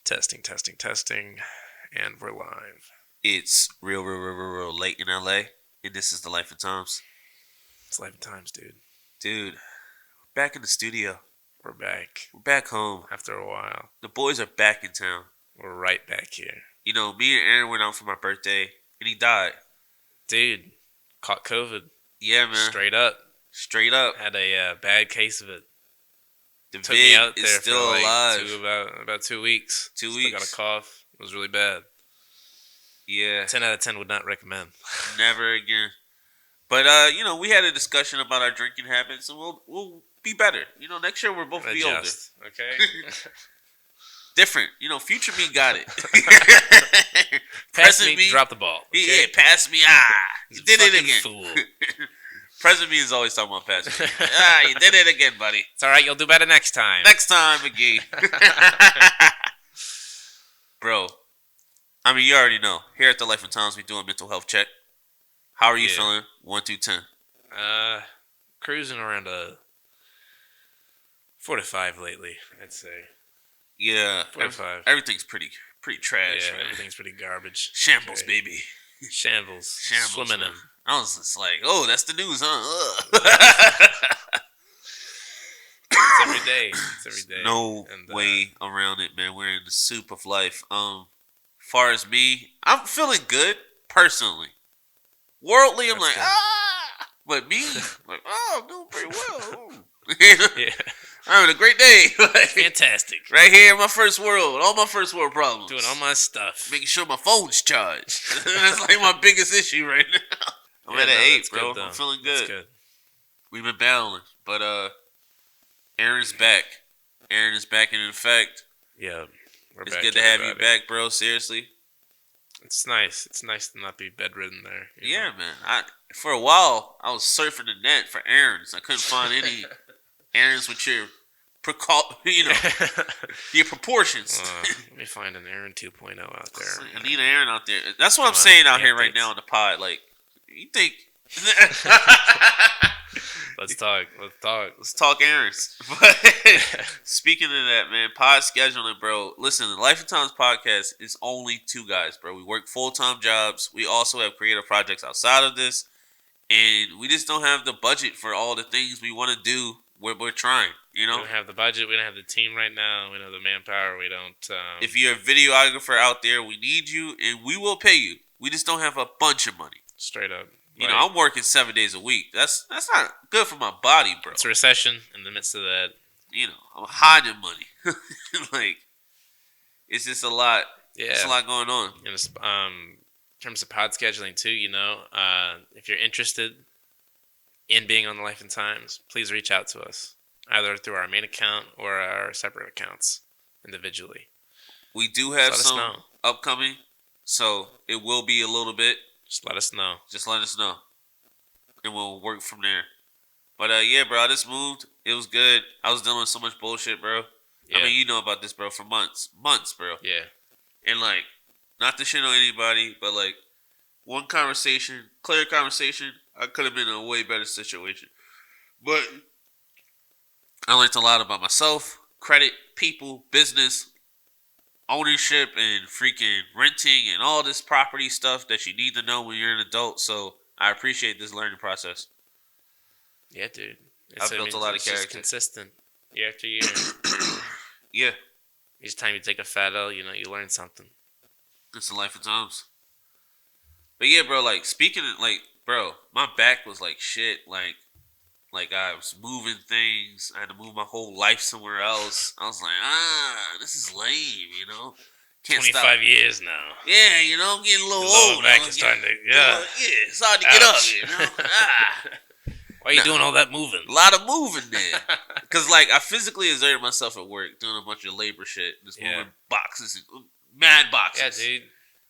Testing, testing, testing, and we're live. It's real late in LA, and this is the Life and Times. It's life and times, dude. Dude, we're back in the studio. We're back We're back home. after a while. The boys are back in town. We're right back here. You know, me and Aaron went out for my birthday, and he died. Dude, caught COVID. Yeah, man. Straight up. Straight up. Had a bad case of it. The Took me out vid there is still for alive. about 2 weeks. 2 Still weeks. got a cough. It was really bad. Yeah. 10 out of 10 would not recommend. Never again. But we had a discussion about our drinking habits, and we'll be better. You know, next year we'll both be older. Adjust, okay? Different. You know, future me got it. Pass Present me, drop the ball. Okay? Yeah, pass me. You did it Fucking again. Fool. Present me is always talking about passing me. You did it again, buddy. It's all right. You'll do better next time. Next time, McGee. Bro, I mean, you already know. Here at the Life and Times, we do a mental health check. How are you feeling? 1 through 10. Cruising around a 4 to 5 lately, I'd say. Yeah, 4 to 5. everything's pretty trash. Yeah, Man. everything's pretty garbage. Shambles, Okay. baby. Shambles. Swimming man. in. I was just like, oh, that's the news, huh? Ugh. It's every day. It's every day. No And, way around it, man. We're in the soup of life. Far as me, I'm feeling good personally. Worldly, I'm That's like, good. but me, like, I'm doing pretty well. You know? Yeah. I'm having a great day. Like, Fantastic. right here in my first world, all my first world problems. Doing all my stuff. Making sure my phone's charged. That's like my biggest issue right now. I'm at an 8, that's bro. good, I'm though. feeling That's good. good. We've been battling, but Aaron's back. Aaron is back in effect. Yeah. We're It's back, good to have you everybody. back, bro. Seriously. It's nice. It's nice to not be bedridden there. you Yeah, know? man. For a while, I was surfing the net for Aaron's. I couldn't find any Aaron's with your your proportions. Let me find an Aaron 2.0 out there. I need an Aaron out there. That's what Come I'm on, saying out here updates. right now on the pod. Like, you think? Let's talk. Let's talk Aaron's. But speaking of that, man, pod scheduling, bro. Listen, the Life and Times podcast is only 2 guys, bro. We work full-time jobs. We also have creative projects outside of this. And we just don't have the budget for all the things we want to do. We're trying, you We know? don't have the budget. We don't have the team right now. We don't have the manpower. We don't. If you're a videographer out there, we need you, and we will pay you. We just don't have a bunch of money. Straight up. You know, I'm working 7 days a week. That's not good for my body, bro. It's a recession. In the midst of that, You know, I'm hiding money. Like, it's just a lot. yeah. It's a lot going on. In terms of pod scheduling too, if you're interested in being on the Life and Times, please reach out to us either through our main account or our separate accounts individually. We do have Just let us some know. upcoming, so it will be a little bit. Just let us know. Just let us know, and we'll work from there. But yeah, bro, I just moved. It was good. I was dealing with so much bullshit, bro. Yeah. I mean, you know about this, bro, for months, bro. Yeah. And like, not to shit on anybody, but like, one conversation, clear conversation, I could have been in a way better situation. But I learned a lot about myself, credit, people, business, ownership, and freaking renting, and all this property stuff that you need to know when you're an adult. So I appreciate this learning process. Yeah, dude. I've built a lot of it's just character. consistent year after year. Yeah, Each time you take a fat L, you learn something. it's the Life of Times. But yeah, bro, like, speaking of, like, bro, my back was like shit. Like I was moving things. I had to move my whole life somewhere else. I was like, this is lame, you know? Can't 25 stop. years now. Yeah, you know, I'm getting a little The lower old. back I'm is getting- starting to, yeah. Yeah, it's hard to get up, Ouch. you know? Why are you doing all that moving? A lot of moving there. Because, like, I physically exerted myself at work doing a bunch of labor shit. Just Yeah. moving boxes, and mad boxes. Yeah, dude.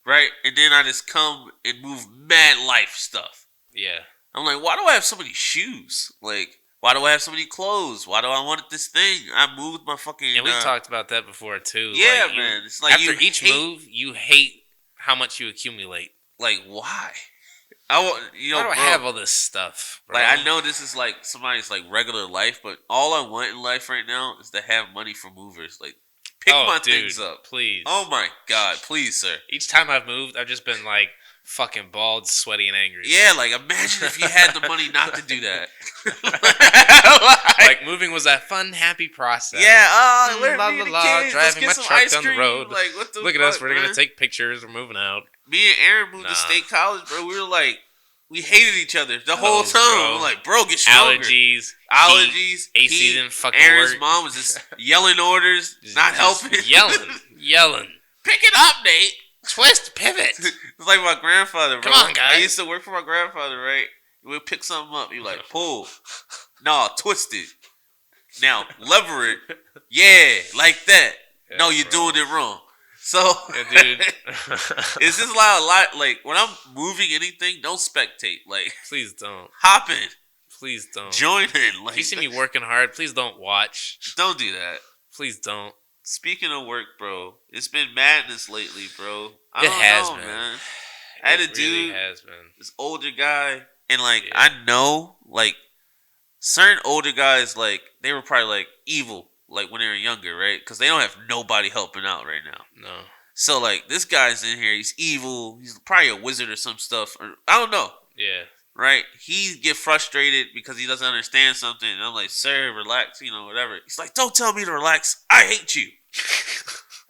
Right? And then I just come and move mad life stuff. Yeah. I'm like, why do I have so many shoes? Like, why do I have so many clothes? Why do I want this thing? I moved my fucking... And we talked about that before, too. Yeah, Like, man. It's like after you each hate- move, you hate how much you accumulate. Like, why? I want, Why do I bro, have all this stuff, bro? Like, I know this is like somebody's like regular life, but all I want in life right now is to have money for movers. Like, Pick Oh, my dude, things up. please. Oh my God, please, sir. Each time I've moved, I've just been like fucking bald, sweaty, and angry. Yeah, like imagine if you had the money not to do that. Like moving was that fun, happy process. Yeah, we're la me la and the la, kids. Let's driving get my some truck ice down the cream. road. Like, what the Look at fuck, us, we're man? gonna take pictures. We're moving out. Me and Aaron moved to State College, bro. We were like, we hated each other the whole time. Bro. We're like, bro, get stronger. Allergies, Allergies. AC didn't fucking Aaron's work. mom was just yelling orders, not helping. Yelling. Pick it up, Nate. Twist, pivot. It's like my grandfather, bro. Come on, guys. I used to work for my grandfather, right? We'd pick something up. He'd be like, pull. No, twist it. Now, lever it. Yeah, like that. Yeah, no, you're bro. doing it wrong. So, Yeah, dude. it's just a lot, like, when I'm moving anything, don't spectate. Like, Please don't. hop in. Please don't. Join in. Like, If you see me working hard, please don't watch. don't do that. Please don't. Speaking of work, bro, it's been madness lately, bro. I It don't has know, been. man. I had a It really dude, has been. this older guy, and like Yeah. I know, like certain older guys, like they were probably like evil, like when they were younger, right? Because they don't have nobody helping out right now. No. So like this guy's in here, he's evil. He's probably a wizard or some stuff, or I don't know, Yeah. right? He get frustrated because he doesn't understand something. And I'm like, sir, relax, whatever. He's like, don't tell me to relax. I hate you.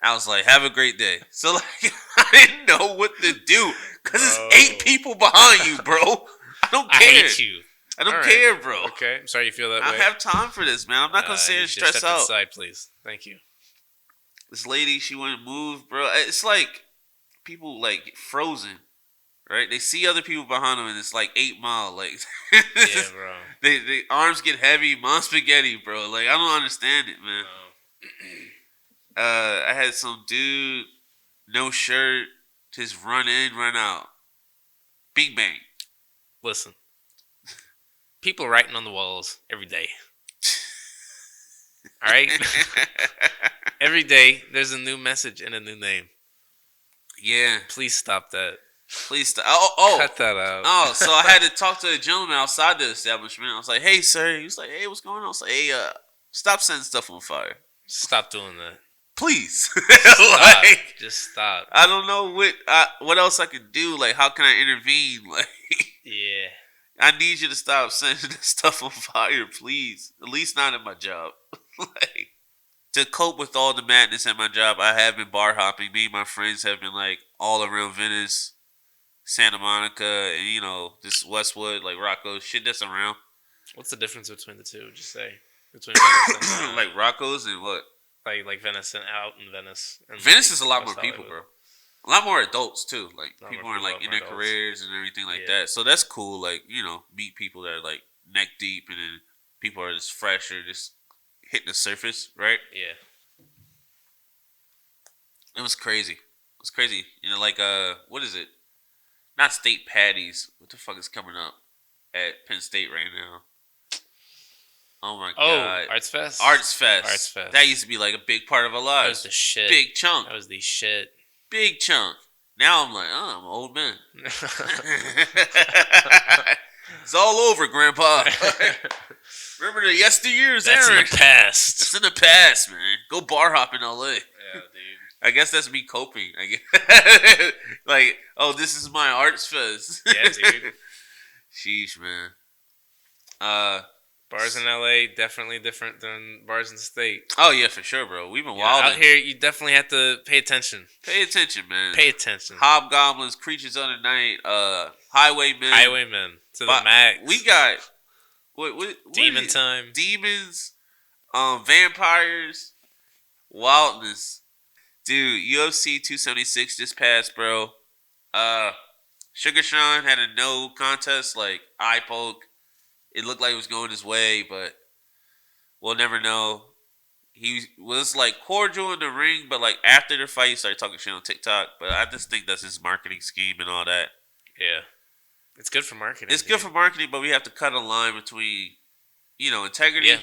I was like, have a great day. So like, I didn't know what to do because it's 8 people behind you, bro. I don't I care. hate you. I don't All right. care, bro. Okay. I'm sorry you feel that I way. don't have time for this, man. I'm not gonna sit here and you just stress step out. Inside, please. Thank you. This lady, she wouldn't move, bro. It's like people like get frozen, right? They see other people behind them, and it's like 8 Mile, like Yeah, bro. they arms get heavy, mom spaghetti, bro. Like I don't understand it, man. No. I had some dude, no shirt, just run in, run out, bing bang. Listen. People writing on the walls every day. All right? Every day, there's a new message and a new name. Yeah, Please stop that. please stop. Oh. Cut that out. Oh, so I had to talk to a gentleman outside the establishment. I was like, "Hey, sir." He was like, "Hey, what's going on?" I was like, "Hey, stop setting stuff on fire, Stop doing that. please." Stop. Like, Just stop. I don't know what else I could do. Like, how can I intervene? Like, Yeah. I need you to stop setting this stuff on fire, please. At least not at my job. Like, to cope with all the madness at my job, I have been bar hopping. Me and my friends have been like all around Venice, Santa Monica, and this Westwood, like Rocco, shit that's around. What's the difference between the two? Would you say between Venice and Like Rocco's and what? like Venice and out in Venice? And Venice like is a lot West more people, Hollywood? bro. A lot more adults too. Like A lot people more are like people, in more their adults. careers and everything like Yeah. that. So that's cool. Like meet people that are like neck deep, and then people are just fresh or just hitting the surface, right? Yeah. It was crazy. It was crazy. Like what is it? Not state patties. What the fuck is coming up at Penn State right now? Oh my god. Arts Fest? Arts Fest. Arts Fest. That used to be like a big part of our That lives. was the shit. Big chunk. That was the shit. Big chunk. Now I'm like, oh, I'm an old man. It's all over, Grandpa. Remember the yesteryears, That's Aaron? in the past. It's in the past, man. Go bar hop in LA. Yeah, dude. I guess that's me coping. I guess. Like, oh, this is my arts fest. Yeah, dude. Sheesh, man. Bars in LA definitely different than bars in the state. Oh yeah, for sure, bro. We've been Yeah, wilding. out here, you definitely have to pay attention. Pay attention, man. Pay attention. Hobgoblins, creatures of the night, highwaymen. Highwaymen to the But max. We got what Demon is it? time. Demons, vampires, wildness. Dude, UFC 276 just passed, bro. Sugar Sean had a no contest, like eye poke. It looked like it was going his way, but we'll never know. He was like cordial in the ring, but like after the fight, he started talking shit on TikTok. But I just think that's his marketing scheme and all that. Yeah. It's good for marketing. It's good for marketing, but we have to cut a line between, integrity Yeah.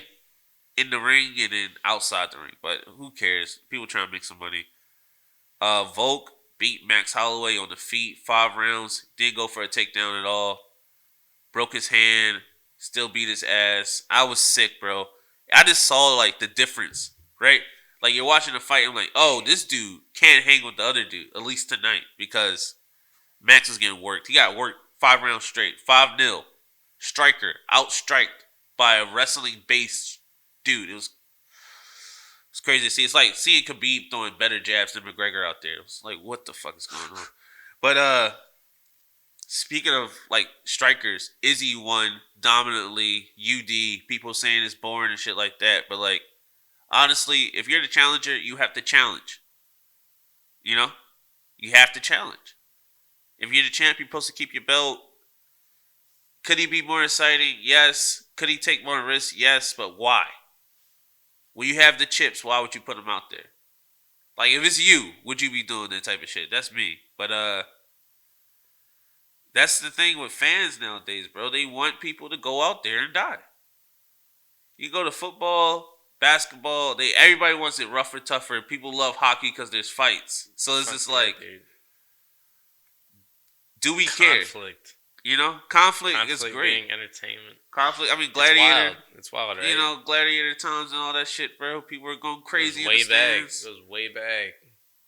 in the ring and then outside the ring. But who cares? People trying to make some money. Volk beat Max Holloway on the feet, 5 rounds. Didn't go for a takedown at all. Broke his hand. Still beat his ass. I was sick, bro. I just saw like the difference, right? Like, you're watching a fight, I'm like, oh, this dude can't hang with the other dude, at least tonight, because Max was getting worked. He got worked 5 rounds straight, 5-0. Striker, outstriked by a wrestling-based dude. It's crazy to see. It's like seeing Khabib throwing better jabs than McGregor out there. It was like, what the fuck is going on? But, speaking of, like, strikers, Izzy won dominantly, UD, people saying it's boring and shit like that, but, like, honestly, if you're the challenger, you have to challenge. You know? You have to challenge. If you're the champ, you're supposed to keep your belt. Could he be more exciting? Yes. Could he take more risks? Yes, but why? When you have the chips, why would you put them out there? Like, if it's you, would you be doing that type of shit? That's me. But, that's the thing with fans nowadays, bro. They want people to go out there and die. You go to football, basketball, everybody wants it rougher, tougher. People love hockey because there's fights. So it's just like, dude. Do we care? Conflict. You know, conflict is great. Being entertainment. Conflict. I mean, Gladiator. It's wild, right? You know, Gladiator times and all that shit, bro. People are going crazy. Way back. It was way back.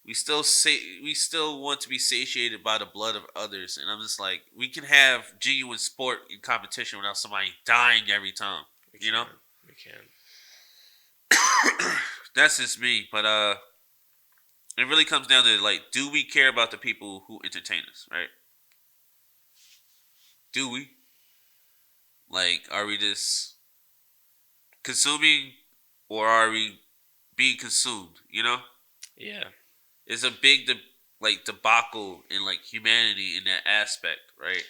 We still want to be satiated by the blood of others, and I'm just like, we can have genuine sport in competition without somebody dying every time. You know, we can. That's just me, but it really comes down to, like, do we care about the people who entertain us, right? Do we? Like, are we just consuming, or are we being consumed? You know? Yeah. It's a big debacle in, like, humanity in that aspect, right?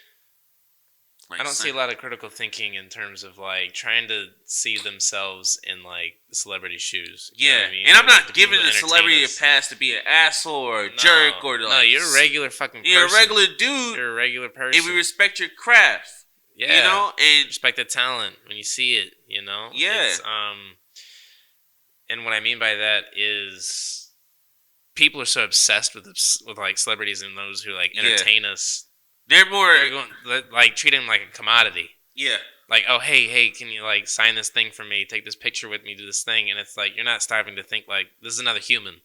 Like, I don't see a lot of critical thinking in terms of, like, trying to see themselves in, like, the celebrity shoes. You know what I mean? And I'm not giving the celebrity a pass to be an asshole or a jerk or to, like, you're a regular fucking person. You're a regular dude. You're a regular person. And we respect your craft. Yeah. You know? And respect the talent when you see it, you know? Yeah. And what I mean by that is people are so obsessed with like, celebrities and those who, like, entertain us. They're like, treat them like a commodity. Yeah. Like, oh, hey, can you, like, sign this thing for me? Take this picture with me, do this thing. And it's like, you're not stopping to think, like, this is another human.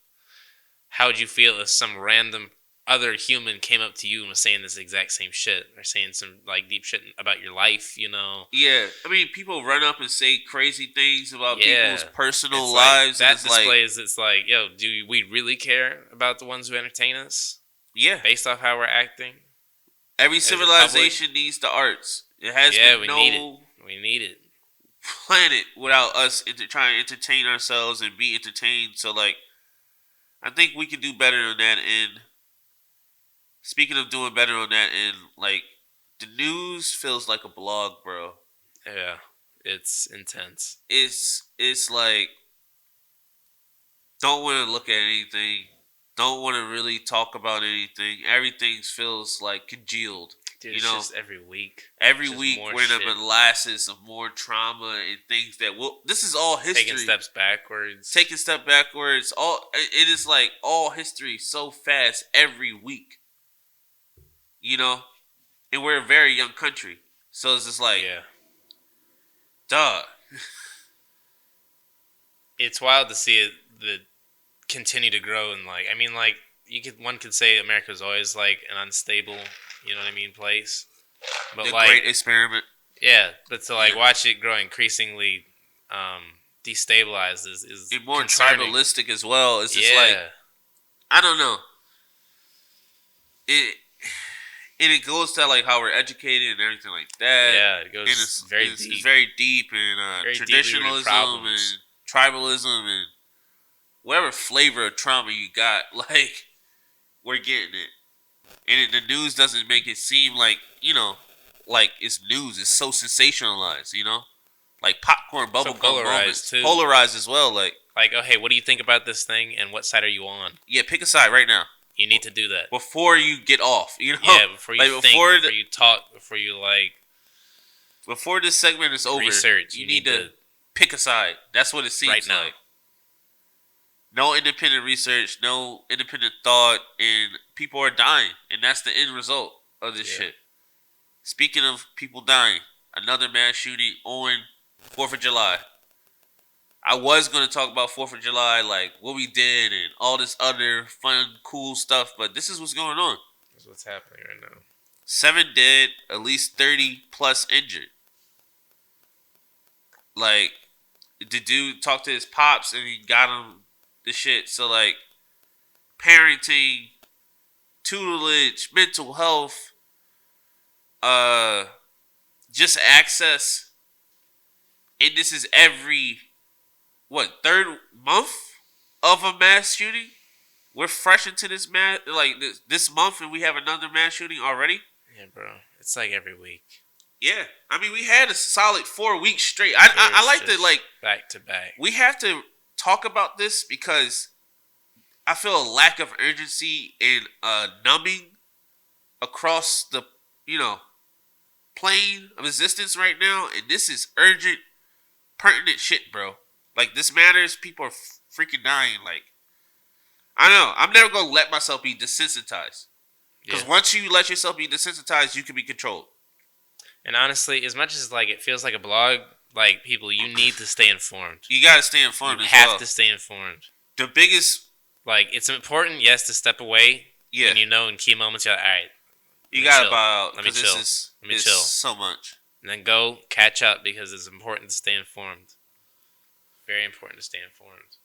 How would you feel if some random other human came up to you and was saying this exact same shit? Or saying some, like, deep shit about your life, you know? Yeah. I mean, people run up and say crazy things about people's personal it's lives. Like, that displays, it's like, yo, do we really care about the ones who entertain us? Yeah. Based off how we're acting? Every civilization needs the arts. It has been we need it. Planet without us trying to entertain ourselves and be entertained. So, like, I think we can do better on that end. Speaking of doing better on that end, like, the news feels like a blog, bro. Yeah, it's intense. It's like, don't want to look at anything. Don't want to really talk about anything. Everything feels like congealed. Dude, it's just every week. Every week we're in a molasses of more trauma and things that this is all history. Taking steps backwards. It is like all history so fast every week. You know? And we're a very young country. So it's just like, duh. It's wild to see it continue to grow, and, like, I mean, like, one could say America's always, like, an unstable, you know what I mean, place. But the like, great experiment. Yeah, but to, like, watch it grow increasingly destabilized is and more concerning. Tribalistic as well. It's just like, I don't know. It goes to, like, how we're educated and everything like that. Yeah, it goes it's very deep. It's very deep in traditionalism and tribalism and whatever flavor of trauma you got, like, we're getting it. And the news doesn't make it seem like, you know, like it's news. It's so sensationalized, you know? Like popcorn, bubblegum moments. Too. Polarized as well. Like, oh, hey, what do you think about this thing and what side are you on? Yeah, pick a side right now. You need to do that. Before you get off, you know? Yeah, before you think, before you talk, before you, like... Before this segment is over, research. You need to pick a side. That's what it seems right now. like. No independent research, no independent thought, and people are dying. And that's the end result of this shit. Speaking of people dying, another mass shooting on 4th of July. I was gonna talk about 4th of July, like what we did and all this other fun, cool stuff, but this is what's going on. That's what's happening right now. 7 dead, at least 30 plus injured. Like, the dude talked to his pops and he got him the shit. So, like, parenting, tutelage, mental health, just access. And this is every, third month of a mass shooting? We're fresh into this this month and we have another mass shooting already? Yeah, bro. It's like every week. Yeah. I mean, we had a solid 4 weeks straight. I like to, like... Back to back. We have to talk about this because I feel a lack of urgency and numbing across the, plane of existence right now. And this is urgent, pertinent shit, bro. Like, this matters. People are freaking dying. Like, I know. I'm never going to let myself be desensitized. Because once you let yourself be desensitized, you can be controlled. And honestly, as much as like it feels like a blog, like people, you need to stay informed. You got to stay informed you as well. You have to stay informed. The biggest... Like, it's important, yes, to step away. Yeah. And in key moments, you're like, all right. You got to bow out. Let me chill. Let me chill. So much. And then go catch up because it's important to stay informed. Very important to stay informed.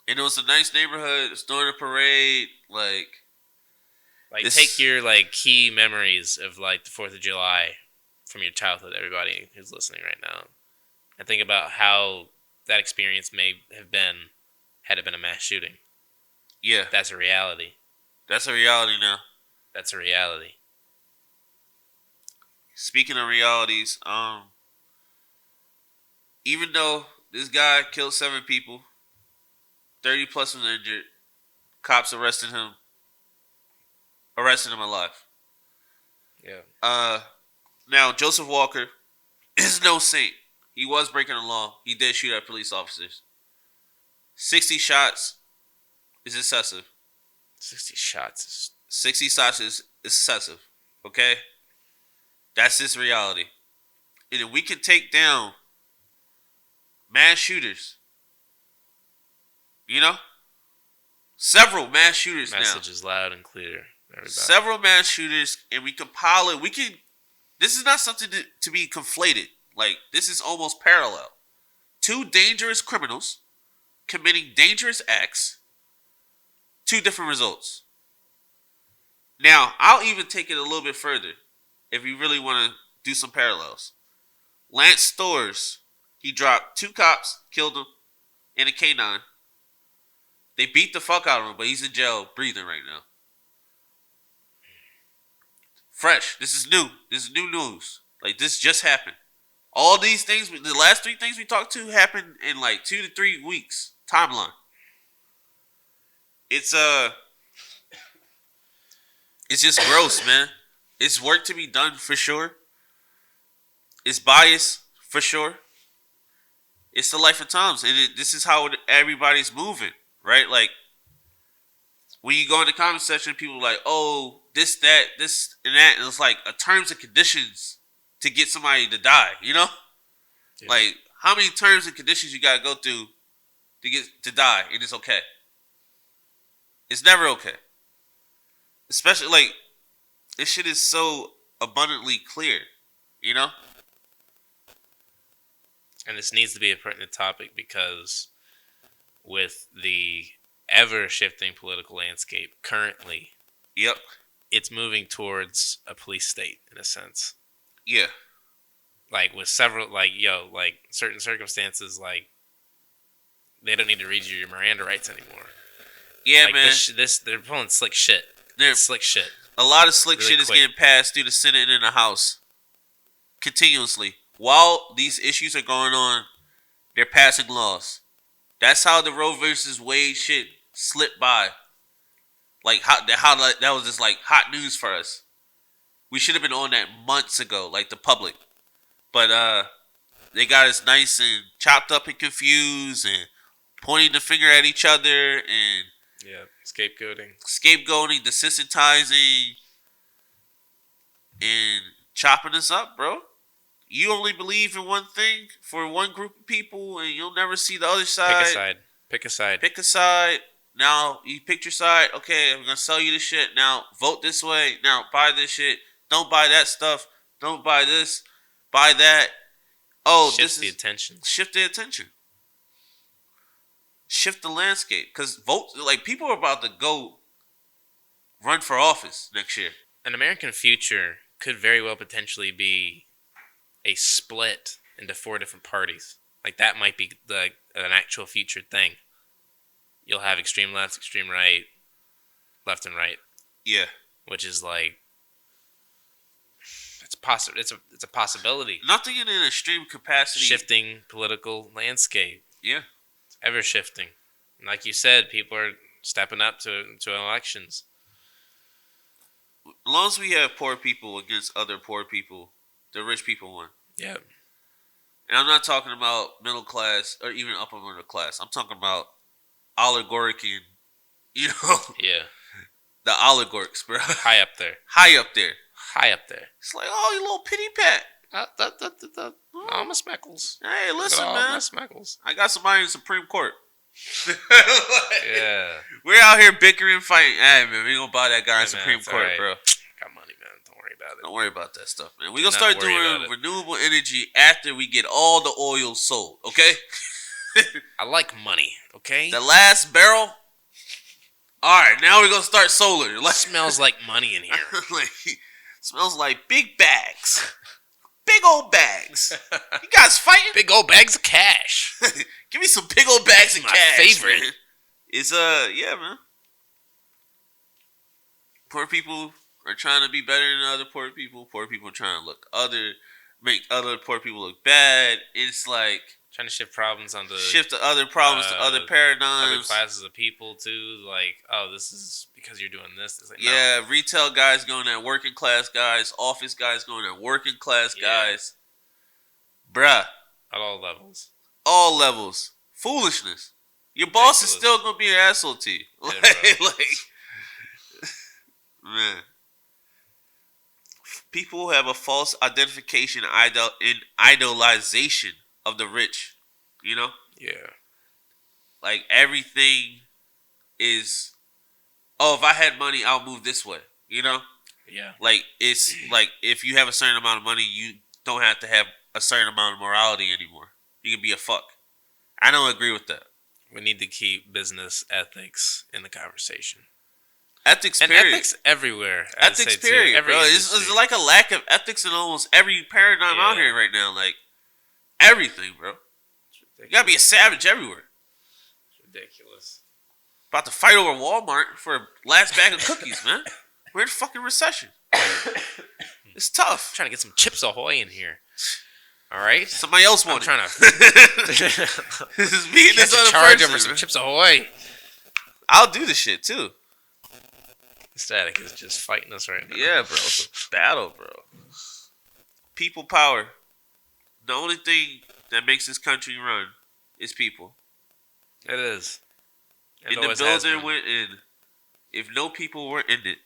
And it was a nice neighborhood. It's during a parade. Like take your, like, key memories of, like, the 4th of July from your childhood, everybody who's listening right now. And think about how that experience may have been had it been a mass shooting. Yeah. That's a reality. That's a reality now. That's a reality. Speaking of realities, even though this guy killed 7 people, 30 plus was injured, cops arrested him alive. Yeah. Now, Joseph Walker is no saint. He was breaking the law. He did shoot at police officers. 60 shots is excessive. 60 shots is excessive. Okay? That's this reality. And if we can take down mass shooters, several mass shooters now. Message is loud and clear. Everybody. Several mass shooters, and we compile it. This is not something to be conflated. Like, this is almost parallel. 2 dangerous criminals committing dangerous acts. 2 different results. Now, I'll even take it a little bit further if you really want to do some parallels. Lance Storrs, he dropped 2 cops, killed them, and a K9. They beat the fuck out of him, but he's in jail breathing right now. Fresh. This is new. This is new news. Like, this just happened. All these things, the last 3 things we talked to happened in like 2 to 3 weeks timeline. It's just gross, man. It's work to be done for sure. It's bias for sure. It's the life of times, and this is how everybody's moving, right? Like, when you go in the comment section, people are like, "Oh, this, that, this, and that," and it's like a terms and conditions to get somebody to die. Yeah. Like, how many terms and conditions you gotta go through to get to die, and it's okay? It's never okay. Especially, like, this shit is so abundantly clear, And this needs to be a pertinent topic because with the ever-shifting political landscape currently, yep, it's moving towards a police state in a sense. Yeah. Like, with several, like, certain circumstances, like, they don't need to read you your Miranda rights anymore. Yeah, like, man. They're pulling slick shit. Slick shit. A lot of slick really shit is getting passed through the Senate and the House continuously. While these issues are going on, they're passing laws. That's how the Roe versus Wade shit slipped by. Like, how that was just like hot news for us. We should have been on that months ago, like the public. But they got us nice and chopped up and confused and pointing the finger at each other and scapegoating, desensitizing, and chopping us up, bro. you only believe in one thing for one group of people, and you'll never see the other side. Pick a side. Pick a side. Pick a side. Now you picked your side. Okay, I'm gonna sell you the shit. Now vote this way. Now buy this shit. Don't buy that stuff. Don't buy this. Buy that. Oh, Shift the attention. Shift the attention. Shift the landscape. Because vote, like, people are about to go run for office next year. An American future could very well potentially be a split into 4 different parties. Like, that might be an actual future thing. You'll have extreme left, extreme right, left and right. Yeah. Which is like, it's a possibility. Nothing in an extreme capacity. Shifting political landscape. Yeah. It's ever shifting. And like you said, people are stepping up to elections. As long as we have poor people against other poor people, the rich people win. Yeah. And I'm not talking about middle class or even upper middle class. I'm talking about oligarchy and, Yeah. The oligarchs, bro. High up there. High up there. High up there. It's like, oh, you little pity pat. All my speckles. Hey, listen, all man. my speckles. I got somebody in the Supreme Court. Yeah. We're out here bickering, fighting. Hey, man, we gonna buy that guy in the Supreme Court, right. bro. Got money, man. Don't worry about it. Don't worry about that stuff, man. We gonna start worry doing about it. renewable energy after we get all the oil sold, okay? I like money, okay? The last barrel. All right, now we're gonna start solar. It smells like money in here. Smells like big bags. Big old bags. You guys fighting? Big old bags of cash. Give me some big old bags of my cash. favorite. Man. It's yeah, man. Poor people are trying to be better than other poor people. Poor people are trying to make other poor people look bad. It's like trying to shift problems onto shift the other problems to other paradigms, other classes of people too. Like, oh, this is because you're doing this. It's like, yeah, no. Retail guys going at working class guys, office guys going at working class guys. Bruh. At all levels. All levels. Foolishness. Your boss is still gonna be an asshole to you. Man. People have a false identification in idolization of the rich. You know? Yeah. Like, everything is, oh, if I had money, I'll move this way. You know? Yeah. Like, it's like, if you have a certain amount of money, you don't have to have a certain amount of morality anymore. You can be a fuck. I don't agree with that. We need to keep business ethics in the conversation. Ethics, and period. Ethics everywhere. Ethics, period, bro. It's like a lack of ethics in almost every paradigm out here right now. Like, everything, bro. You gotta be a savage everywhere. It's ridiculous. About to fight over Walmart for a last bag of cookies, man. We're in fucking recession. It's tough. I'm trying to get some Chips Ahoy in here. All right? Somebody else wanted. I'm trying to... This is me and this other charge person. Over some Chips Ahoy. I'll do this shit, too. Static is just fighting us right now. Yeah, bro. It's a battle, bro. People power. The only thing that makes this country run is people. It is. And the building we're in, if no people were in it,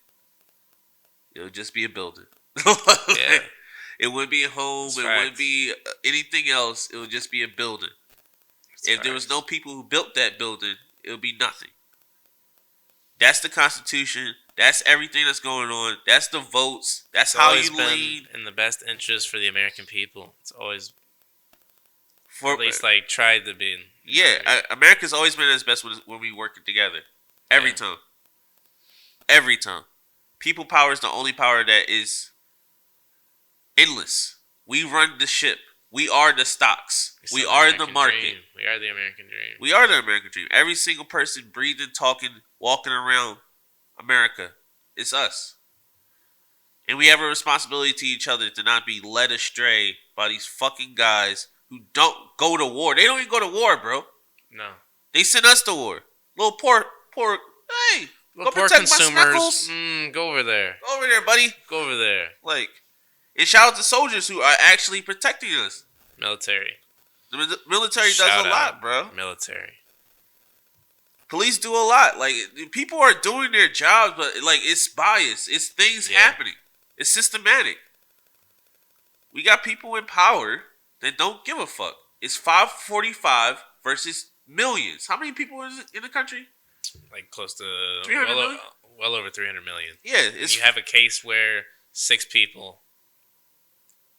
it would just be a building. Yeah. It wouldn't be a home. It wouldn't be anything else. It would just be a building. If there was no people who built that building, it would be nothing. That's the Constitution. That's everything that's going on. That's the votes. That's how you lead. In the best interest for the American people. It's always, at least, like, tried to be. Yeah, America's always been at its best when we working together. Every time. Every time. People power is the only power that is endless. We run the ship. We are the stocks. We are the market. Dream. We are the American dream. We are the American dream. Every single person breathing, talking, walking around America, it's us. And we have a responsibility to each other to not be led astray by these fucking guys who don't go to war. They don't even go to war, bro. No. They send us to war. Little poor, hey, little go protect my snuggles. Go over there. Go over there, buddy. Go over there. Like, and shout out to soldiers who are actually protecting us. Military. The military does a lot, bro. Military. Police do a lot. Like, people are doing their jobs, but, like, it's bias. It's things happening. It's systematic. We got people in power that don't give a fuck. It's 545 versus millions. How many people is it in the country? Like close to 300 million? well over 300 million. Yeah, And you have a case where 6 people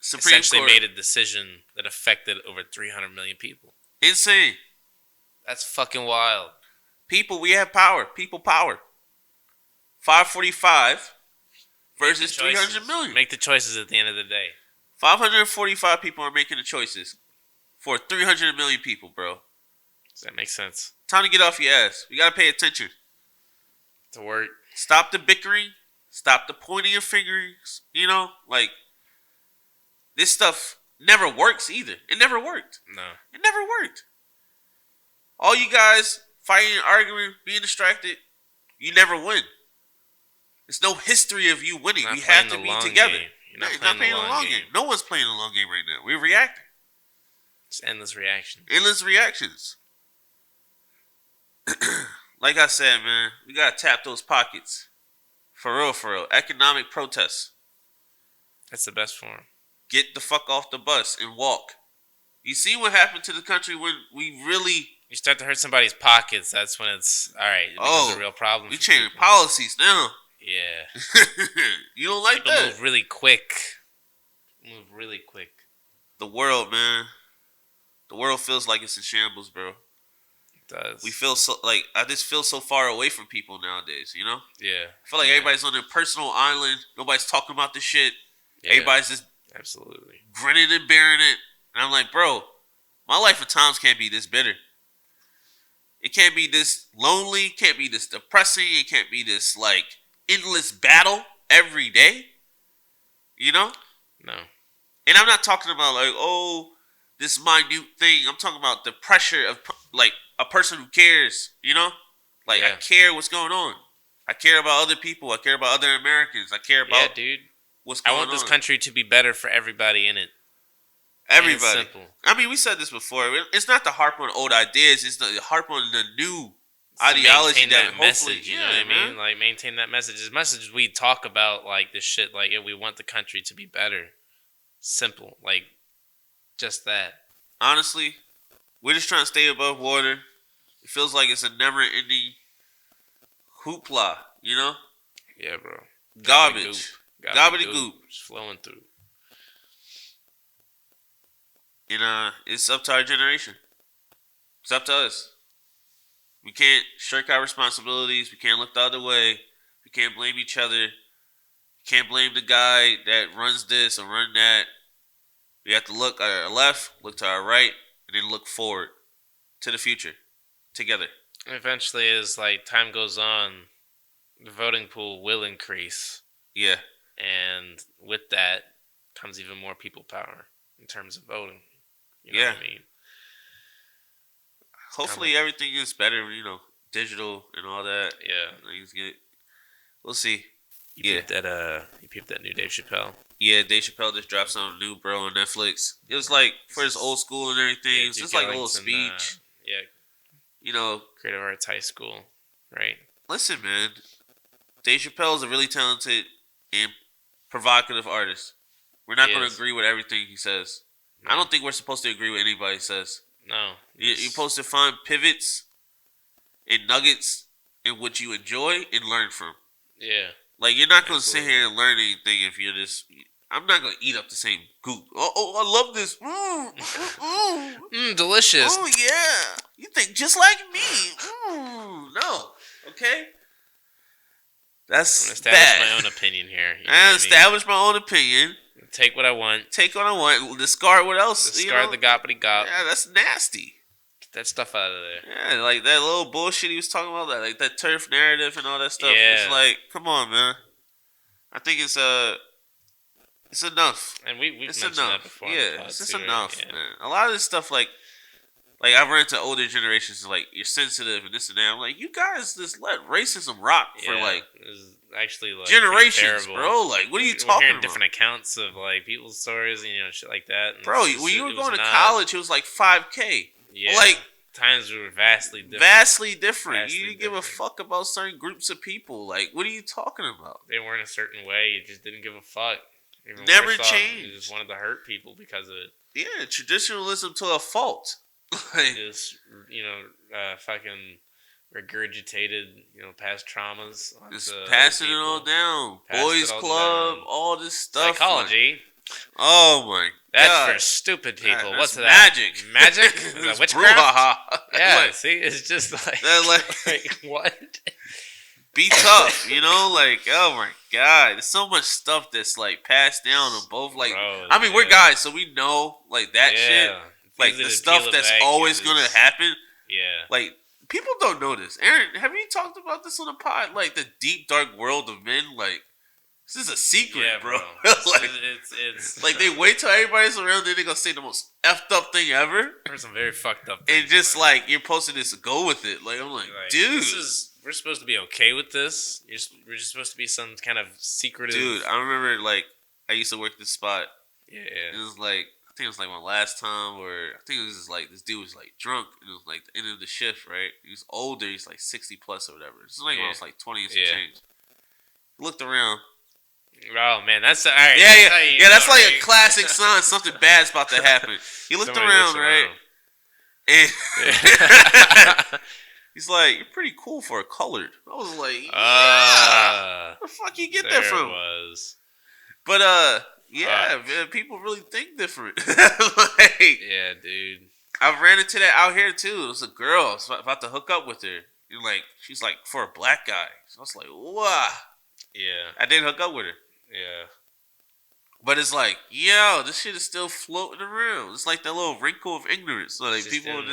Supreme essentially Court. made a decision that affected over 300 million people. Insane. That's fucking wild. People, we have power. People power. 545 versus 300 million. Make the choices at the end of the day. 545 people are making the choices for 300 million people, bro. Does that make sense? Time to get off your ass. We gotta pay attention. To work. Stop the bickering. Stop the pointing of fingers. You know, like, this stuff never works either. It never worked. No. It never worked. All you guys fighting, arguing, being distracted, you never win. There's no history of you winning. We have to be together. You're not playing the long game. No one's playing the long game right now. We're reacting. It's endless reaction. Endless reactions. Like I said, man, we gotta tap those pockets. For real, for real. Economic protests. That's the best form. Get the fuck off the bus and walk. You see what happened to the country when we really... You start to hurt somebody's pockets, that's when it's... Alright, it becomes a real problem. We changing policies now. Yeah. You don't like People that? move really quick. The world, man. The world feels like it's in shambles, bro. It does. We feel so... Like, I just feel so far away from people nowadays, you know? Yeah. I feel like everybody's on their personal island. Nobody's talking about this shit. Yeah. Everybody's just... Absolutely. Grinning and bearing it. And I'm like, bro, my life at times can't be this bitter. It can't be this lonely. It can't be this depressing. It can't be this, like, endless battle every day. You know? No. And I'm not talking about, like, oh, this minute thing. I'm talking about the pressure of, like, a person who cares. You know? Like, I care what's going on. I care about other people. I care about other Americans. I care about what's going on. I want this country to be better for everybody in it. Everybody. Simple. I mean, we said this before. It's not to harp on old ideas. It's to harp on the new ideology that message. You know what I mean? Like, maintain that message. As much as we talk about, like, this shit, like, we want the country to be better. Simple. Like, just that. Honestly, we're just trying to stay above water. It feels like it's a never-ending hoopla, you know? Yeah, bro. Garbage. Gobbity-goop. Just flowing through. And it's up to our generation. It's up to us. We can't shirk our responsibilities. We can't look the other way. We can't blame each other. We can't blame the guy that runs this or run that. We have to look at our left, look to our right, and then look forward to the future together. Eventually, as like time goes on, the voting pool will increase. Yeah. And with that comes even more people power in terms of voting. You know what I mean? Hopefully everything is better, you know, digital and all that. Yeah. We'll see. You peeped that new Dave Chappelle? Yeah, Dave Chappelle just dropped something new, bro, on Netflix. It was like for his old school and everything. It's just like a little speech. You know. Creative Arts High School, right? Listen, man. Dave Chappelle is a really talented and provocative artist. We're not going to agree with everything he says. No. I don't think we're supposed to agree with anybody says. No. You're supposed to find pivots and nuggets in what you enjoy and learn from. Yeah. Like, you're not going to sit here and learn anything if you're just... I'm not going to eat up the same goop. Oh, I love this. Delicious. Oh, yeah. You think just like me. No. Okay? That's bad. Establish my own opinion here. I establish my own opinion. Take what I want. Take what I want. Discard what else. Discard the goppity gop. Yeah, that's nasty. Get that stuff out of there. Yeah, like that little bullshit he was talking about, like that turf narrative and all that stuff. Yeah. It's like, come on, man. I think it's enough. And we've mentioned that before. Yeah, it's just enough, man. A lot of this stuff, like I've run into older generations, like, you're sensitive and this and that. I'm like, you guys just let racism rock for like actually like generations, bro. Like, what are you talking about? Different accounts of like people's stories and shit like that. And bro, when you were going to college, it was like 5K. Yeah, like times were vastly different. You didn't give a fuck about certain groups of people. Like, what are you talking about? They weren't a certain way. You just didn't give a fuck. Even Never worse off, changed. He just wanted to hurt people because of it. Yeah, traditionalism to a fault. Like, Just, fucking regurgitated, past traumas. just onto passing other it all people. down. Passed Boys it all Club, down. all this stuff. Psychology. Like, oh my That's god. for stupid people. That's What's that? magic. Magic? Is that It's witchcraft? brouhaha. Yeah, Like, see? It's just like, like- what? be tough, like, oh my god, there's so much stuff that's like passed down on both. Like, Bro, I mean, we're guys, so we know like that shit, It's like easy the to stuff peel it that's back always 'cause gonna it's- happen. Yeah. Like, people don't know this. Aaron, have you talked about this on the pod? Like the deep dark world of men. Like, this is a secret, Yeah, bro. bro. Like, it's like they wait till everybody's around, then they gonna say the most effed up thing ever, there's some very fucked up and things, just man. like you're supposed to just go with it. Like, I'm like, dude. we're supposed to be okay with this. We're just supposed to be some kind of secretive. Dude, I remember like I used to work this spot. Yeah. It was like, I think it was like my last time, or I think it was just like this dude was like drunk, and it was like the end of the shift, right? He was older, he's like 60 plus or whatever. This is like when I was like 20 and some change. He looked around. Oh man, that's all right. Yeah, that's like a classic sign. Something bad's about to happen. He looked around, right? And he's like, "You're pretty cool for a colored." I was like, "Yeah, where the fuck you get that from?" But yeah, man, people really think different. Like, yeah, dude. I've ran into that out here too. It was a girl. I was about to hook up with her. And like, she's like, for a black guy. So I was like, wow. Yeah. I didn't hook up with her. Yeah. But it's like, yo, this shit is still floating around. It's like that little wrinkle of ignorance. So like, Just people in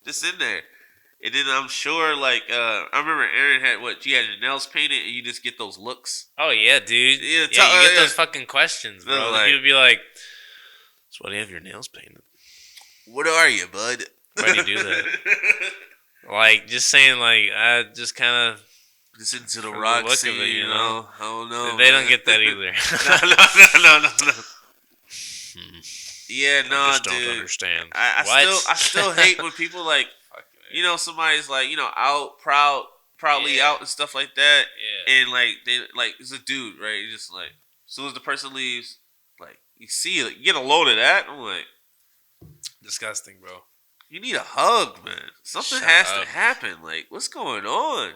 just in there. And then I'm sure, like, I remember Aaron had she had her nails painted, and you just get those looks. Oh yeah, dude. Yeah, you get those fucking questions, bro. Like, He would be like, "So why do you have your nails painted? What are you, bud? Why do you do that?" Like, just saying, like, I just kind of just into the rock look scene, of it, you know? I don't know. They don't get that either. No. Yeah, no, I just dude. don't understand. I still hate when people like, somebody's like, proudly out and stuff like that. Yeah. And like it's a dude, right? He's just like, as soon as the person leaves, like you see it, you get a load of that. I'm like, Disgusting, bro. you need a hug, man. Something Shut has up. to happen. Like, what's going on?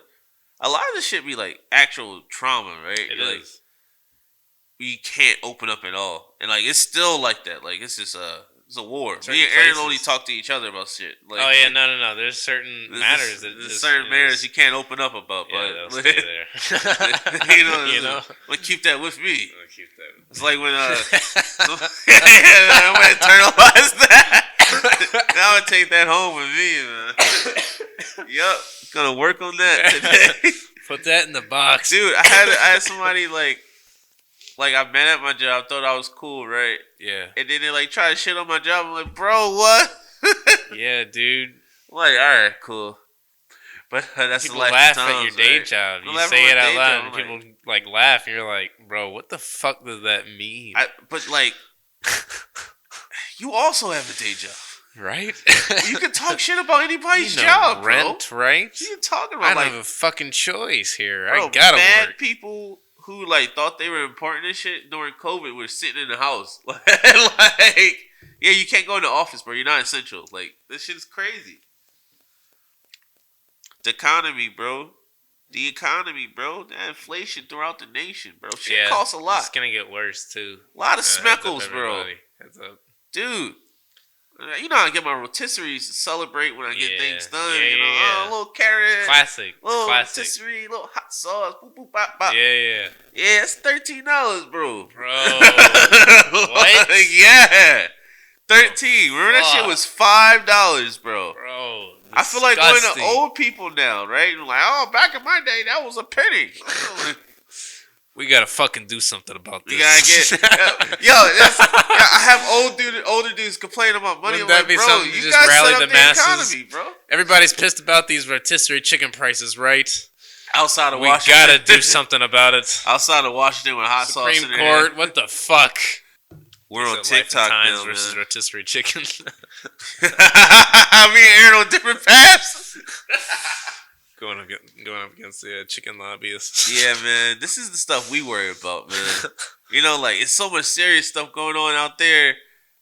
A lot of this shit be like actual trauma, right? It Like, is. you can't open up at all, and like it's still like that. Like, it's just it's a war. Certain Me and Aaron places. only talk to each other about shit. Like, Oh yeah, no. There's certain matters that There's just, certain matters you can't open up about. Yeah, But they'll stay there. you know, but keep that with me. I'll keep that. It's like when I'm gonna internalize that. Now I take that home with me, man. Yup, gonna work on that today. Put that in the box, Dude, I had somebody like I met at my job, thought I was cool, right? Yeah. And then they like try to shit on my job. I'm like, bro, what? Yeah, dude. I'm like, all right, cool. But that's People the life laugh of at your times, day right? job. I You laugh say at it my out day loud, job, and I'm people like laugh, and you're like, bro, what the fuck does that mean? But like, you also have a day job. Right? You can talk shit about anybody's You know, job, rent, bro. right? What are you talking I about? don't Like, have a fucking choice here. bro, I gotta bad work. people who like thought they were important and shit during COVID were sitting in the house. Like, yeah, you can't go in the office, bro. You're not essential. Like, this shit is crazy. The economy, bro. The inflation throughout the nation, bro. Shit costs a lot. It's gonna get worse too. A lot of Heads up, smeckles, bro. everybody. Heads up. Dude. You know, I get my rotisseries to celebrate when I get things done. Yeah. A little carrot. Classic. Little Classic. rotisserie, little hot sauce. Boop, boop, bop, bop. Yeah. Yeah, it's $13, bro. Bro. What? Yeah. 13. Remember that shit was $5, bro. Bro. I feel like going disgusting. to old people now, right? And like, oh, back in my day, that was a penny. We gotta fucking do something about this. You gotta get, I have older dudes complaining about money. Wouldn't I'm that like, be bro, something to you just guys rally set up the masses? economy, bro. Everybody's pissed about these rotisserie chicken prices, right? Outside of We Washington, gotta do something about it. Outside of Washington with hot sauce in Supreme their Court, what the fuck? We're on Is it Life TikTok and Times now, versus man. rotisserie chicken. Me and Aaron on different paths. Going up against the chicken lobbyists. Yeah, man. This is the stuff we worry about, man. You know, like, it's so much serious stuff going on out there.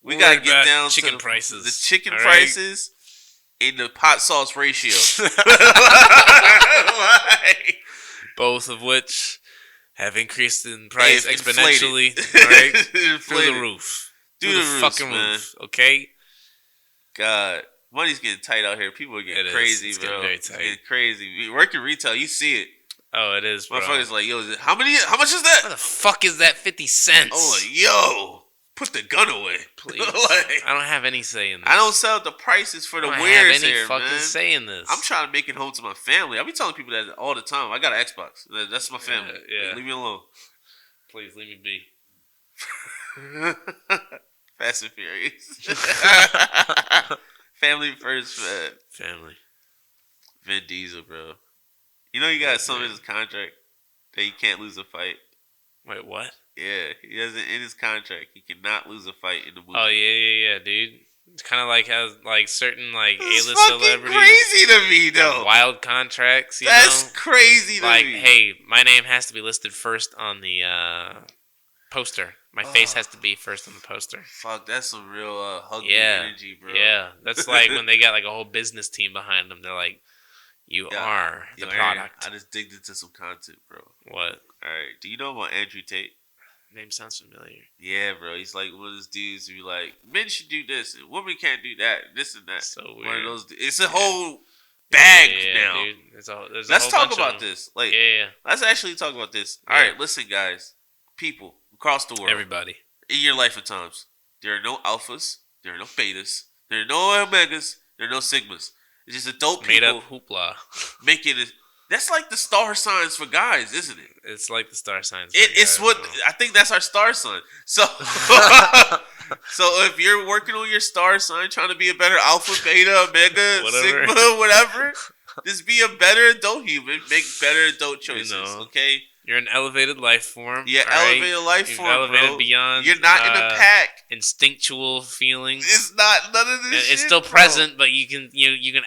We got to get down chicken to prices. The chicken right? prices and the pot sauce ratio. Both of which have increased in price exponentially. Right? Through the roof. Through the fucking roof. Okay? God. Money's getting tight out here. People are getting crazy, bro. Getting very tight. It's getting crazy. Working retail, you see it. Oh, it is, bro. Motherfuckers like, yo, how much is that? What the fuck is that 50 cents? Oh, like, yo, put the gun away. Please. I don't have any say in this. I don't sell the prices for the wares here, man. I don't have any fucking say in this. I'm trying to make it home to my family. I be telling people that all the time. I got an Xbox. That's my family. Yeah. Leave me alone. Please, leave me be. Fast and Furious. Family first, man. Family. Vin Diesel, bro. You know he got something in his contract that he can't lose a fight. Wait, what? Yeah, he doesn't in his contract. He cannot lose a fight in the movie. Oh yeah, dude. It's kind of like how like certain like A-list celebrities. Crazy to me, though. Wild contracts. That's crazy to me. Like, hey, my name has to be listed first on the poster. My face has to be first on the poster. Fuck, that's some real huggy energy, bro. Yeah, that's like when they got like a whole business team behind them. They're like, "You are the product." I just digged into some content, bro. What? All right. Do you know about Andrew Tate? Name sounds familiar. Yeah, bro. He's like one of those dudes who be like, men should do this and women can't do that, this and that. So weird. One of those. It's a whole bag now. Dude. Let's talk about this. Like, let's actually talk about this. All right, listen, guys, people across the world, everybody in your life and times, there are no alphas, there are no betas, there are no omegas, there are no sigmas. It's just adult people made up hoopla making it. That's like the star signs for guys, isn't it? It's like the star signs. It's what I think that's our star sign. So, so if you're working on your star sign, trying to be a better alpha, beta, omega, sigma, whatever, just be a better adult human. Make better adult choices. Okay. You're an elevated life form. Yeah, elevated life form. Elevated beyond. You're not in a pack. Instinctual feelings. It's not none of this. It's still present, but you can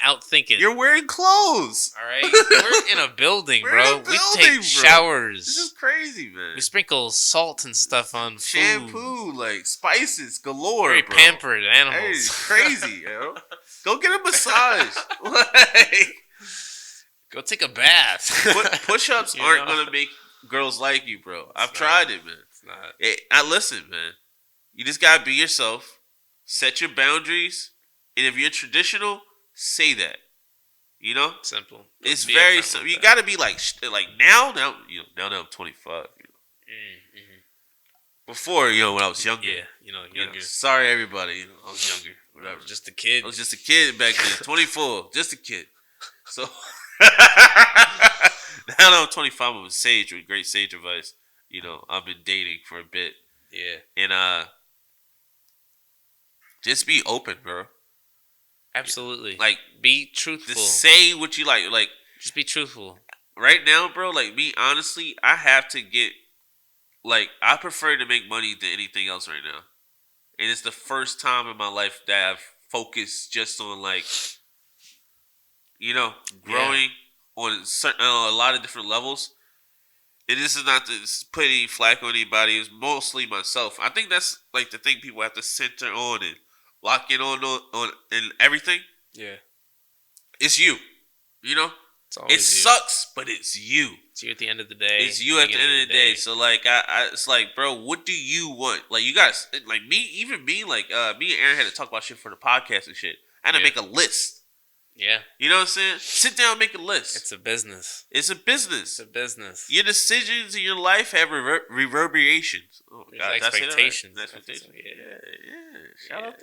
outthink it. You're wearing clothes. All right, we're in a building, bro. We take showers. This is crazy, man. We sprinkle salt and stuff on shampoo, food. like spices galore. Very bro. Pampered animals. That is crazy, yo. Go get a massage. Like, go take a bath. Push-ups aren't gonna make girls like you, bro. I've tried it, man. It's not. Listen, man. You just gotta be yourself. Set your boundaries, and if you're traditional, say that. You know, simple. It's very simple. You gotta be like now I'm 25. Before, when I was younger. Yeah, younger. Sorry, everybody. I was younger. Whatever. Just a kid. I was just a kid back then. 24. Just a kid. So. Now I'm 25. I'm a sage with great sage advice. I've been dating for a bit. Yeah. And just be open, bro. Absolutely. Like, be truthful. Just say what you like. Like, just be truthful. Right now, bro, like me, honestly, I have to get, like, I prefer to make money than anything else right now. And it's the first time in my life that I've focused just on, like, growing on a lot of different levels. And this is not to put any flack on anybody. It's mostly myself. I think that's, like, the thing people have to center on and lock in on and everything. Yeah. It's you. It sucks, but it's you. It's you at the end of the day. It's you at the end of the day. So, like, it's like, bro, what do you want? Like, you guys, like, me and Aaron had to talk about shit for the podcast and shit. I had to make a list. Yeah. You know what I'm saying? Sit down and make a list. It's a business. It's a business. It's a business. Your decisions in your life have reverberations. Oh, God. Expectations. Right? Expectations. Yeah. Shout out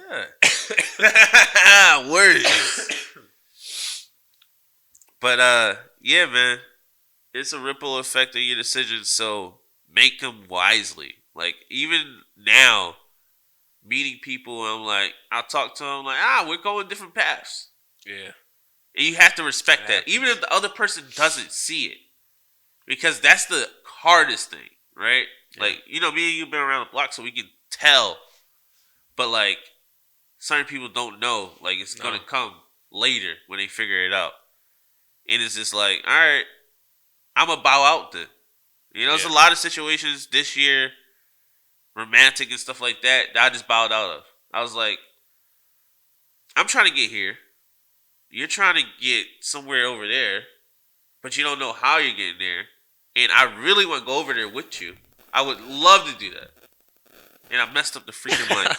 that. Words. But, yeah, man. It's a ripple effect of your decisions, so make them wisely. Like, even now, meeting people, I'm like, I'll talk to them, like, we're going different paths. Yeah. And you have to respect that, even if the other person doesn't see it. Because that's the hardest thing, right? Yeah. Like, me and you have been around the block, so we can tell. But, like, certain people don't know. Like, it's going to come later when they figure it out. And it's just like, all right, I'm going to bow out then. You know, there's a lot of situations this year, romantic and stuff like that I just bowed out of. I was like, I'm trying to get here. You're trying to get somewhere over there, but you don't know how you're getting there. And I really want to go over there with you. I would love to do that. And I messed up the freaking mic.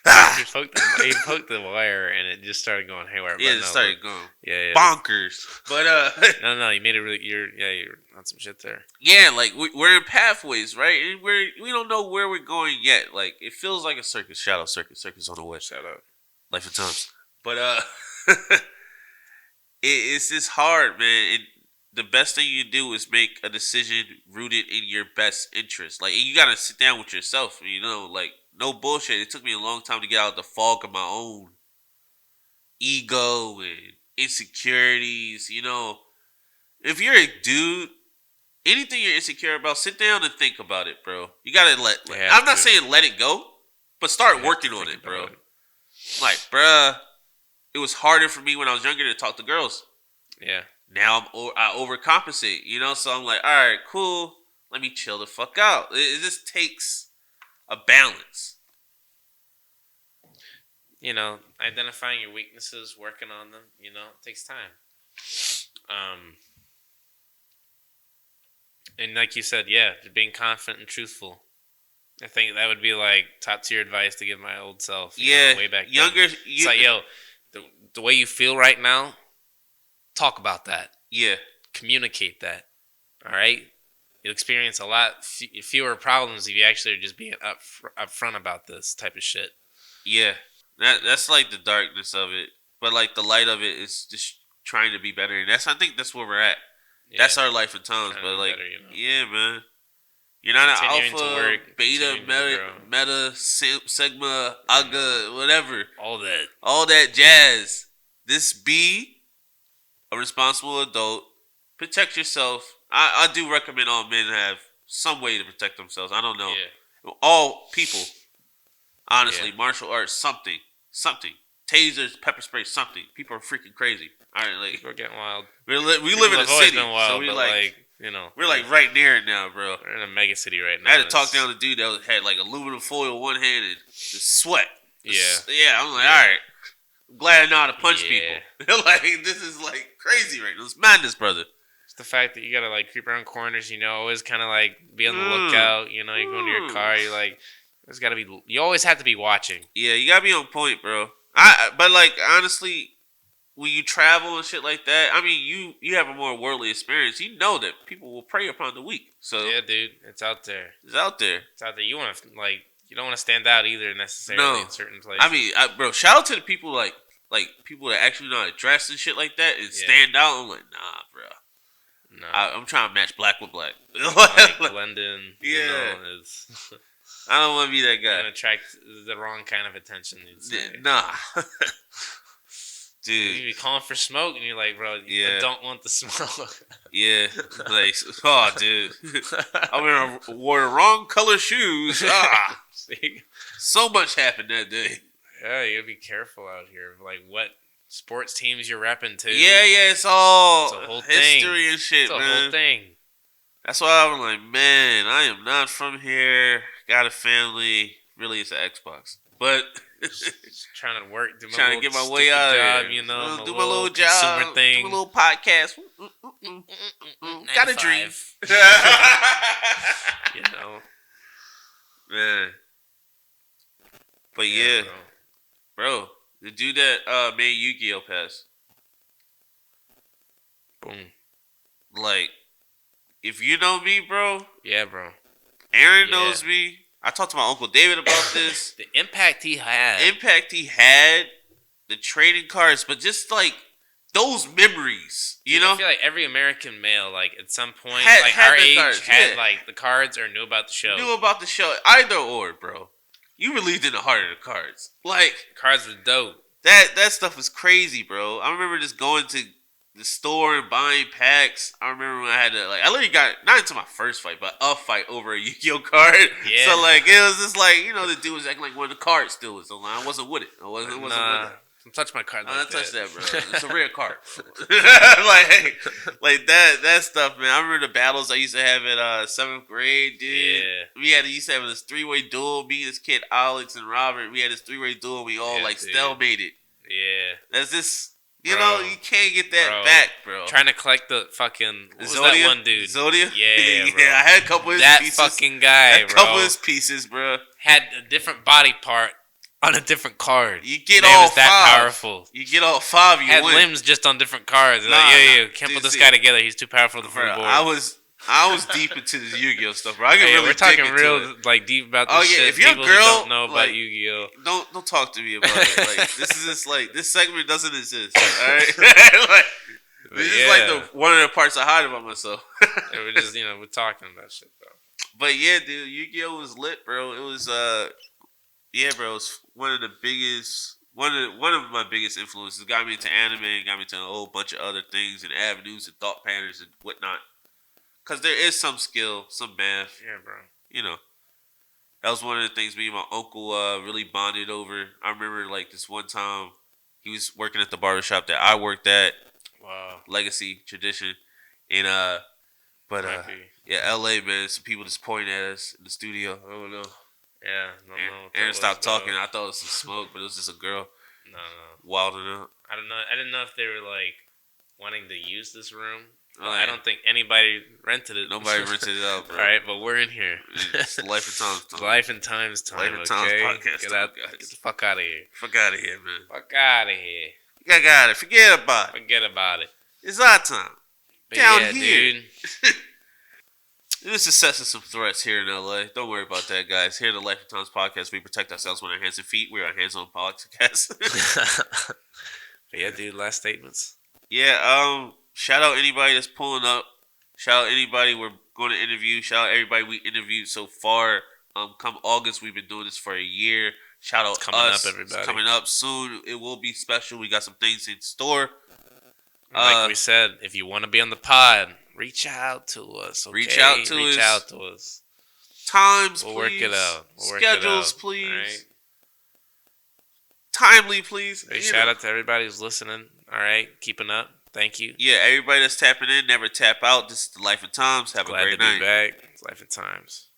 You poked the wire and it just started going haywire. Yeah, it started going bonkers. But no, you made it really. You're on some shit there. Yeah, like we're in pathways, right? And we don't know where we're going yet. Like it feels like a circus, shadow circus on the way. Shout out, Life and Times. But it's just hard, man. And the best thing you do is make a decision rooted in your best interest. Like, and you gotta sit down with yourself. You know, like. No bullshit. It took me a long time to get out of the fog of my own ego and insecurities. You know, if you're a dude, anything you're insecure about, sit down and think about it, bro. You gotta I'm not saying let it go, but start working on it, bro. Like, bruh, it was harder for me when I was younger to talk to girls. Yeah. Now I overcompensate, you know? So I'm like, all right, cool. Let me chill the fuck out. It just takes a balance. You know, identifying your weaknesses, working on them, you know, it takes time. And like you said, yeah, being confident and truthful. I think that would be like top tier advice to give my old self. Yeah, way back younger. Then. It's like, yo, the way you feel right now, talk about that. Yeah. Communicate that. All right? You'll experience a lot fewer problems if you actually are just being upfront about this type of shit. Yeah, that's like the darkness of it, but like the light of it is just trying to be better, and I think that's where we're at. Yeah. That's our life in times, but like, better, you know? Yeah, man, you're not continuing an alpha, beta, meta, sigma, aga, whatever. All that jazz. This be a responsible adult. Protect yourself. I do recommend all men have some way to protect themselves. I don't know. Yeah. All people, honestly, martial arts, something. Tasers, pepper spray, something. People are freaking crazy. All right, like people are getting wild. We live in a city, wild, so we like you know, we're like right near it now, bro. We're in a mega city right now. I had to talk down the dude that had like aluminum foil in one hand and just sweat. Yeah. I'm like, all right. I'm glad I know how to punch people. Like this is like crazy right now. It's madness, brother. The fact that you gotta like creep around corners, you know, always kind of like be on the lookout. You know, you go into your car, you're like, there's gotta be. You always have to be watching. Yeah, you gotta be on point, bro. But like honestly, when you travel and shit like that, I mean, you have a more worldly experience. You know that people will prey upon the weak. So yeah, dude, it's out there. It's out there. You want to like, you don't want to stand out either necessarily in certain places. I mean, bro, shout out to the people like people that actually know how to dress and shit like that and stand out. I'm like, nah, bro. No. I'm trying to match black with black. Like blend in. Yeah. You know, I don't want to be that guy. And attract the wrong kind of attention. You'd say. Nah. Dude. You be calling for smoke and you're like, bro, I don't want the smoke. Yeah. Like, oh, dude. I wore the wrong color shoes. Ah. See? So much happened that day. Yeah, you gotta be careful out here. Like, what sports teams you're repping to. Yeah, it's all it's a whole history thing. And shit, it's man. a whole thing. That's why I'm like, man, I am not from here. Got a family. Really, it's an Xbox. But just trying to work, trying to get my way out job, of you know, do my little job, thing. do my little podcast. Got a dream. You know, man. But yeah, bro. The dude that made YuGiOh pass. Boom. Like, if you know me, bro. Yeah, bro. Aaron knows me. I talked to my Uncle David about this. The impact he had. The trading cards, but just like those memories, you know? I feel like every American male, like at some point, had our age, cards, had like the cards or knew about the show. Either or, bro. You were lived in the heart of the cards. Like cards was dope. That stuff was crazy, bro. I remember just going to the store and buying packs. I remember when I had to I literally got not into my first fight, but a fight over a YuGiOh card. Yeah. So like it was just like, you know, the dude was acting like one of the card stealers. So I wasn't with it. I wasn't with it. Don't touch my card I like don't touch that. that, bro. It's a rare card, bro. like that stuff, man. I remember the battles I used to have at 7th grade, dude. Yeah. We used to have this 3-way duel. Me, this kid Alex, and Robert. We had this 3-way duel. We all Yeah, dude. stalemated. Yeah. That's this. You Bro. know, you can't get that back, bro. Trying to collect the fucking... What was Zodia? that one dude? Zodia? Yeah, bro. I had a couple of his that pieces. fucking guy, a couple of his pieces, bro. Had a different body part on a different card. You get Man, all was that 5. powerful. You get all 5, you had win. limbs just on different cards. Nah, Can't dude, put this see, guy together. He's too powerful for the board. I was deep into this YuGiOh stuff, bro. I can really we're talking dig into real it. Deep about this shit. If you're a People who girl, don't know about YuGiOh. Don't talk to me about it. Like this is just this segment doesn't exist. All right, this is one of the parts I hide about myself. We're just we're talking about shit though. But yeah, dude, YuGiOh was lit, bro. It was bro. It was one of the biggest. One of my biggest influences. Got me into anime, got me into a whole bunch of other things and avenues and thought patterns and whatnot. Because there is some skill, some math. Yeah, bro. That was one of the things me and my uncle really bonded over. I remember this one time he was working at the barbershop that I worked at. Wow. Legacy, tradition. And LA, man, some people just pointing at us in the studio. I don't know. Yeah, Aaron stopped talking. I thought it was some smoke, but it was just a girl. No. Wilding out. I don't know. I didn't know if they were wanting to use this room. Oh, I don't think anybody rented it. Nobody rented it out, bro. All right, but we're in here. It's Life and Times time. Life and Times time. Life and Times podcast. Get the fuck out of here. Fuck out of here, man. Fuck out of here. I got it. Forget about it. Forget about it. It's our time. But Down yeah, here. dude. This is assessing some threats here in LA. Don't worry about that, guys. Here at the Life and Times podcast, we protect ourselves with our hands and feet. We're a hands-on podcast. But yeah, dude. Last statements. Yeah. Shout out anybody that's pulling up. Shout out anybody we're going to interview. Shout out everybody we interviewed so far. Come August, we've been doing this for a year. Shout out coming us. up, everybody. It's coming up soon. It will be special. We got some things in store. Like we said, if you want to be on the pod, reach out to us. Okay? Reach out to us. Times, we'll please. Work it out. Schedules, please. Right? Timely, please. Hey, shout out to everybody who's listening. All right, keeping up. Thank you. Yeah, everybody that's tapping in, never tap out. This is the Life and Times. Have Glad a great to night. be back. It's Life and Times.